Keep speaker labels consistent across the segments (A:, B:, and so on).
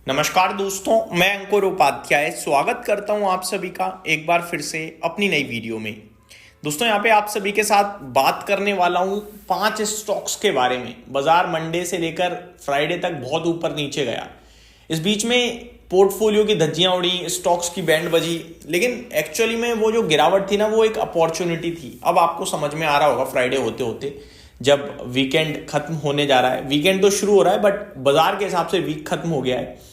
A: नमस्कार दोस्तों, मैं अंकुर उपाध्याय स्वागत करता हूं आप सभी का एक बार फिर से अपनी नई वीडियो में। दोस्तों यहाँ पे आप सभी के साथ बात करने वाला हूं 5 स्टॉक्स के बारे में। बाजार मंडे से लेकर फ्राइडे तक बहुत ऊपर नीचे गया। इस बीच में पोर्टफोलियो की धज्जियां उड़ी, स्टॉक्स की बैंड बजी, लेकिन एक्चुअली में वो जो गिरावट थी ना, वो एक अपॉर्चुनिटी थी। अब आपको समझ में आ रहा होगा फ्राइडे होते होते, जब वीकेंड खत्म होने जा रहा है। वीकेंड तो शुरू हो रहा है बट बाजार के हिसाब से वीक खत्म हो गया है।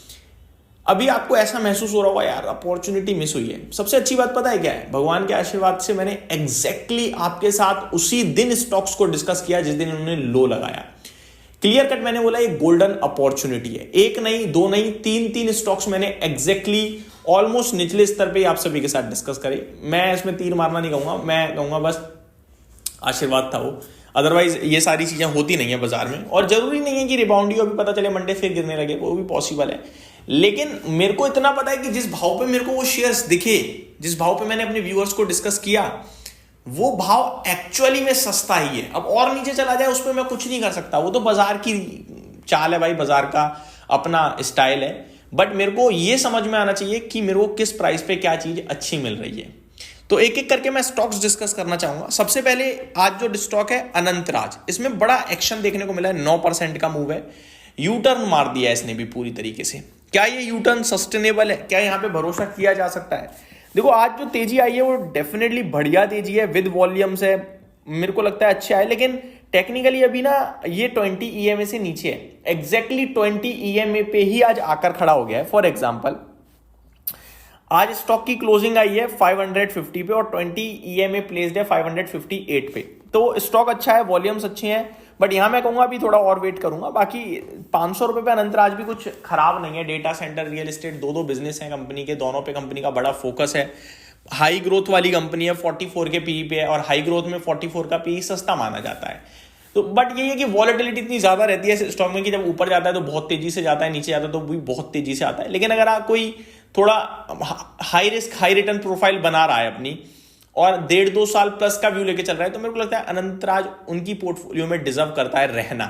A: अभी आपको ऐसा महसूस हो रहा होगा यार अपॉर्चुनिटी मिस हुई है। सबसे अच्छी बात पता है क्या है? भगवान के आशीर्वाद से मैंने एग्जैक्टली आपके साथ उसी दिन स्टॉक्स को डिस्कस किया जिस दिन उन्होंने लो लगाया। क्लियर कट मैंने बोला ये गोल्डन अपॉर्चुनिटी है। एक नहीं, दो नहीं, तीन स्टॉक्स मैंने एग्जैक्टली ऑलमोस्ट निचले स्तर पे आप सभी के साथ डिस्कस करे। मैं इसमें तीर मारना नहीं कहूंगा, मैं कहूंगा बस आशीर्वाद था वो। अदरवाइज ये सारी चीजें होती नहीं है बाजार में, और जरूरी नहीं है कि रिबाउंड ही पता चले मंडे फिर गिरने लगे, वो भी पॉसिबल है। लेकिन मेरे को इतना पता है कि जिस भाव पे मेरे को वो शेयर्स दिखे, जिस भाव पे मैंने अपने व्यूअर्स को डिस्कस किया, वो भाव एक्चुअली में सस्ता ही है। अब और नीचे चला जाए उस पर मैं कुछ नहीं कर सकता, वो तो बाजार की चाल है भाई, बाजार का अपना स्टाइल है। बट मेरे को ये समझ में आना चाहिए कि मेरे को किस प्राइस पे क्या चीज अच्छी मिल रही है। तो एक एक करके मैं स्टॉक्स डिस्कस करना चाहूंगा। सबसे पहले आज जो स्टॉक है अनंतराज, इसमें बड़ा एक्शन देखने को मिला है। 9% का मूव है, यू टर्न मार दिया है इसने भी पूरी तरीके से। क्या ये यू टर्न सस्टेनेबल है? क्या यहाँ पे भरोसा किया जा सकता है? देखो आज जो तेजी आई है वो डेफिनेटली बढ़िया तेजी है, विद वॉल्यूम्स है, मेरे को लगता है अच्छा है। लेकिन टेक्निकली अभी ना ये 20 EMA से नीचे है। एग्जैक्टली 20 EMA पे ही आज आकर खड़ा हो गया है। फॉर एग्जाम्पल आज स्टॉक की क्लोजिंग आई है 550 पे और 20 EMA प्लेस्ड है 558 पे। तो स्टॉक अच्छा है, वॉल्यूम्स अच्छे हैं, बट यहां मैं कहूंगा अभी थोड़ा और वेट करूंगा। बाकी 500 रुपए पे अनंतराज भी कुछ खराब नहीं है। डेटा सेंटर, रियल एस्टेट, दो बिजनेस हैं कंपनी के, दोनों पे कंपनी का बड़ा फोकस है। हाई ग्रोथ वाली कंपनी है, 44 के पीई पे है, और हाई ग्रोथ में 44 का पीई सस्ता माना जाता है। तो बट ये है कि वॉलेटिलिटी इतनी ज्यादा रहती है इस स्टॉक में कि जब ऊपर जाता है तो बहुत तेजी से जाता है, नीचे जाता है तो भी बहुत तेजी से आता है। लेकिन अगर आप कोई थोड़ा high risk high return profile बना रहा है अपनी, और 1.5-2 साल प्लस का व्यू लेके चल रहा है, तो मेरे को लगता है अनंतराज उनकी पोर्टफोलियो में डिजर्व करता है रहना।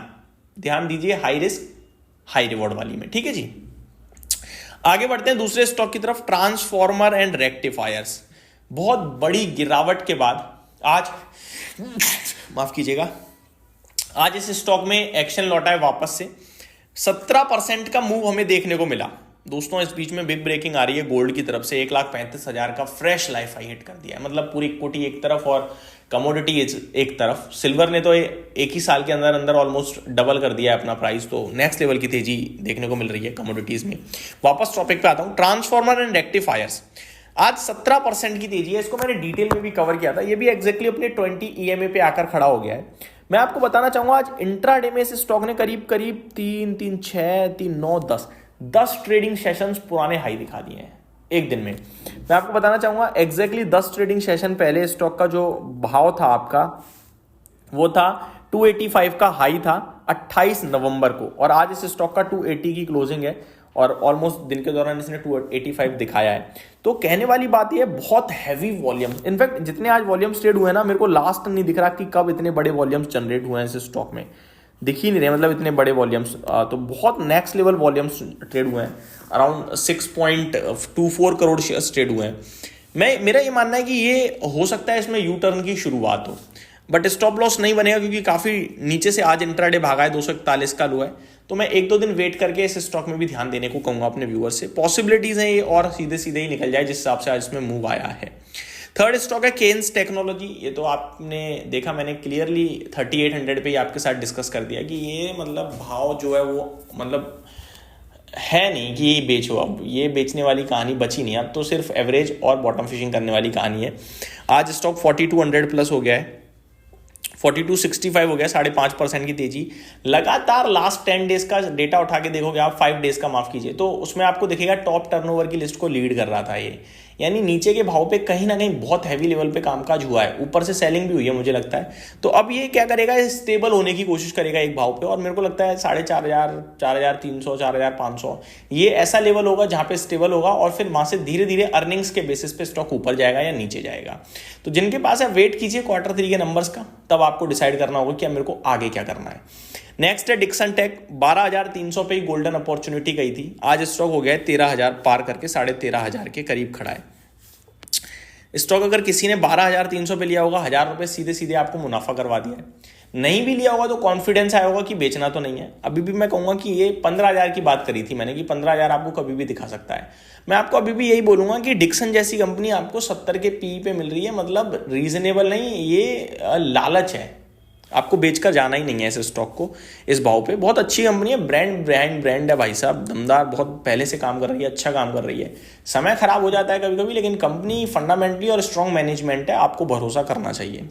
A: ध्यान दीजिए हाई रिस्क हाई रिवॉर्ड वाली में, ठीक है जी। आगे बढ़ते हैं दूसरे स्टॉक की तरफ, ट्रांसफॉर्मर एंड रेक्टिफायर्स। बहुत बड़ी गिरावट के बाद आज माफ कीजिएगा, आज इस स्टॉक में एक्शन लौटा है वापस से। 17% का मूव हमें देखने को मिला। दोस्तों इस बीच में बिग ब्रेकिंग आ रही है गोल्ड की तरफ से। 1,35,000 का फ्रेश लाइफ हाई हिट कर दिया है। मतलब पूरी इक्विटी एक तरफ और कमोडिटी एक तरफ। सिल्वर ने तो एक ही साल के अंदर अंदर ऑलमोस्ट डबल कर दिया है अपना प्राइस। तो नेक्स्ट लेवल की तेजी देखने को मिल रही है कमोडिटीज में। वापस टॉपिक पे आता हूं, ट्रांसफॉर्मर एंड रेक्टिफायर्स। आज 17% की तेजी है। इसको मैंने डिटेल में भी कवर किया था। ये भी एक्जैक्टली अपने 20 EMA पे आकर खड़ा हो गया है। मैं आपको बताना चाहूंगा आज इंट्राडे में इस स्टॉक ने करीब 3, 6, 3, 9, 10 ट्रेडिंग सेशंस पुराने हाई दिखा दिए हैं एक दिन में। मैं आपको बताना चाहूंगा एक्जैक्टली 10 ट्रेडिंग सेशन पहले स्टॉक का जो भाव था आपका, वो था 285 का हाई था 28 नवंबर को, और आज इस स्टॉक का 280 की क्लोजिंग है, और ऑलमोस्ट दिन के दौरान इसने 285 दिखाया है। तो कहने वाली बात यह बहुत हैवी वॉल्यूम, इनफैक्ट जितने आज वॉल्यूम्स ट्रेड हुए हैं ना, मेरे को लास्ट नहीं दिख रहा कि कब इतने बड़े वॉल्यूम्स जनरेट हुए हैं इस स्टॉक में। दिख ही नहीं रहे, मतलब इतने बड़े वॉल्यूम्स। तो बहुत नेक्स्ट लेवल वॉल्यूम्स ट्रेड हुए हैं। अराउंड 6.24 करोड़ शेयर्स ट्रेड हुए हैं। मेरा ये मानना है कि ये हो सकता है इसमें यू टर्न की शुरुआत हो, बट स्टॉप लॉस नहीं बनेगा क्योंकि काफी नीचे से आज इंट्राडे भागा है। 241 का लो है। तो मैं 1-2 दिन वेट करके इस स्टॉक में भी ध्यान देने को कहूंगा अपने व्यूअर से। पॉसिबिलिटीज हैं ये और सीधे सीधे ही निकल जाए जिस हिसाब से आज इसमें मूव आया है। थर्ड स्टॉक है केन्स टेक्नोलॉजी। ये तो आपने देखा, मैंने क्लियरली 3800 पे ही आपके साथ डिस्कस कर दिया कि ये मतलब भाव जो है वो मतलब है नहीं कि ये बेचो। अब ये बेचने वाली कहानी बची नहीं, अब तो सिर्फ एवरेज और बॉटम फिशिंग करने वाली कहानी है। आज स्टॉक 4200 प्लस हो गया है, 4265 हो गया, 5.5% की तेजी लगातार। लास्ट 10 डेज का डेटा उठा के देखोगे आप, 5 डेज का माफ कीजिए, तो उसमें आपको दिखेगा टॉप टर्नओवर की लिस्ट को लीड कर रहा था ये। यानी नीचे के भाव पे कहीं ना कहीं बहुत हैवी लेवल पे कामकाज हुआ है। ऊपर से सेलिंग भी हुई है मुझे लगता है। तो अब ये क्या करेगा, स्टेबल होने की कोशिश करेगा एक भाव पे, और मेरे को लगता है 4,500, 4,300, 4,500 ये ऐसा लेवल होगा जहां पे स्टेबल होगा, और फिर वहां से धीरे धीरे अर्निंग्स के बेसिस पे स्टॉक ऊपर जाएगा या नीचे जाएगा। तो जिनके पास है वेट कीजिए Q3 के नंबर्स का, तब आपको डिसाइड करना होगा कि अब मेरे को आगे क्या करना है। नेक्स्ट है डिक्सन टेक, 12,300 पे ही गोल्डन अपॉर्चुनिटी गई थी, आज स्टॉक हो गया है 13,000 पार करके 13,500 के करीब खड़ा है। स्टॉक अगर किसी ने 12,300 पे लिया होगा, 1,000 रुपये सीधे सीधे आपको मुनाफा करवा दिया है। नहीं भी लिया होगा तो कॉन्फिडेंस आया होगा कि बेचना तो नहीं है। अभी भी मैं कहूंगा कि ये 15,000 की बात करी थी मैंने कि 15,000 आपको कभी भी दिखा सकता है। मैं आपको अभी भी यही बोलूंगा कि डिक्सन जैसी कंपनी आपको 70 के पी पे मिल रही है, मतलब रीजनेबल नहीं, ये लालच है, आपको बेचकर जाना ही नहीं है इस स्टॉक को इस भाव पे। बहुत अच्छी कंपनी है, ब्रांड है भाई साहब, दमदार, बहुत पहले से काम कर रही है, अच्छा काम कर रही है। समय खराब हो जाता है कभी कभी, लेकिन कंपनी फंडामेंटली और स्ट्रॉन्ग मैनेजमेंट है, आपको भरोसा करना चाहिए।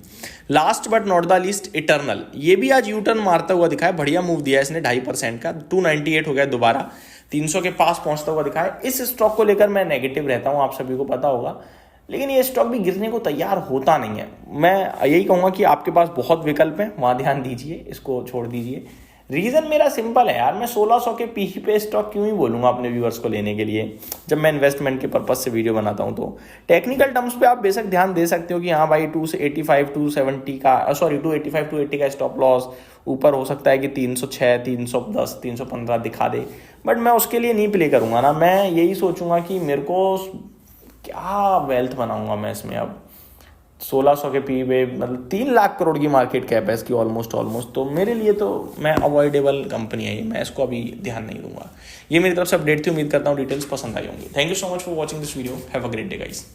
A: Last but not the least eternal, ये भी आज यूटर्न मारता हुआ दिखा है, बढ़िया मूव दिया है इसने 2.5% का, 298 हो गया, दोबारा 300 के पास पहुंचता हुआ दिखा है। इस स्टॉक को लेकर मैं नेगेटिव रहता हूं, आप सभी को पता होगा, लेकिन ये स्टॉक भी गिरने को तैयार होता नहीं है। मैं यही कहूंगा कि आपके पास बहुत विकल्प हैं, वहां ध्यान दीजिए, इसको छोड़ दीजिए। रीजन मेरा सिंपल है यार, मैं 1600 के पी पे स्टॉक क्यों ही बोलूंगा अपने व्यूअर्स को लेने के लिए, जब मैं इन्वेस्टमेंट के पर्पज से वीडियो बनाता हूं। तो टेक्निकल टर्म्स पे आप बेशक ध्यान दे सकते हो कि हाँ भाई 285 270 का 285 280 का स्टॉप लॉस, ऊपर हो सकता है कि 306 310 315 दिखा दे, बट मैं उसके लिए नहीं प्ले करूंगा ना। मैं यही सोचूंगा कि मेरे को क्या वेल्थ बनाऊंगा मैं इसमें। अब 1600 के पी पे मतलब 3 लाख करोड़ की मार्केट कैप है इसकी, ऑलमोस्ट। तो मेरे लिए तो मैं अवॉइडेबल कंपनी है ये, मैं इसको अभी ध्यान नहीं दूंगा। ये मेरी तरफ से अपडेट थी, उम्मीद करता हूँ डिटेल्स पसंद आई होंगी। Thank you so much for watching this video, have a great day guys.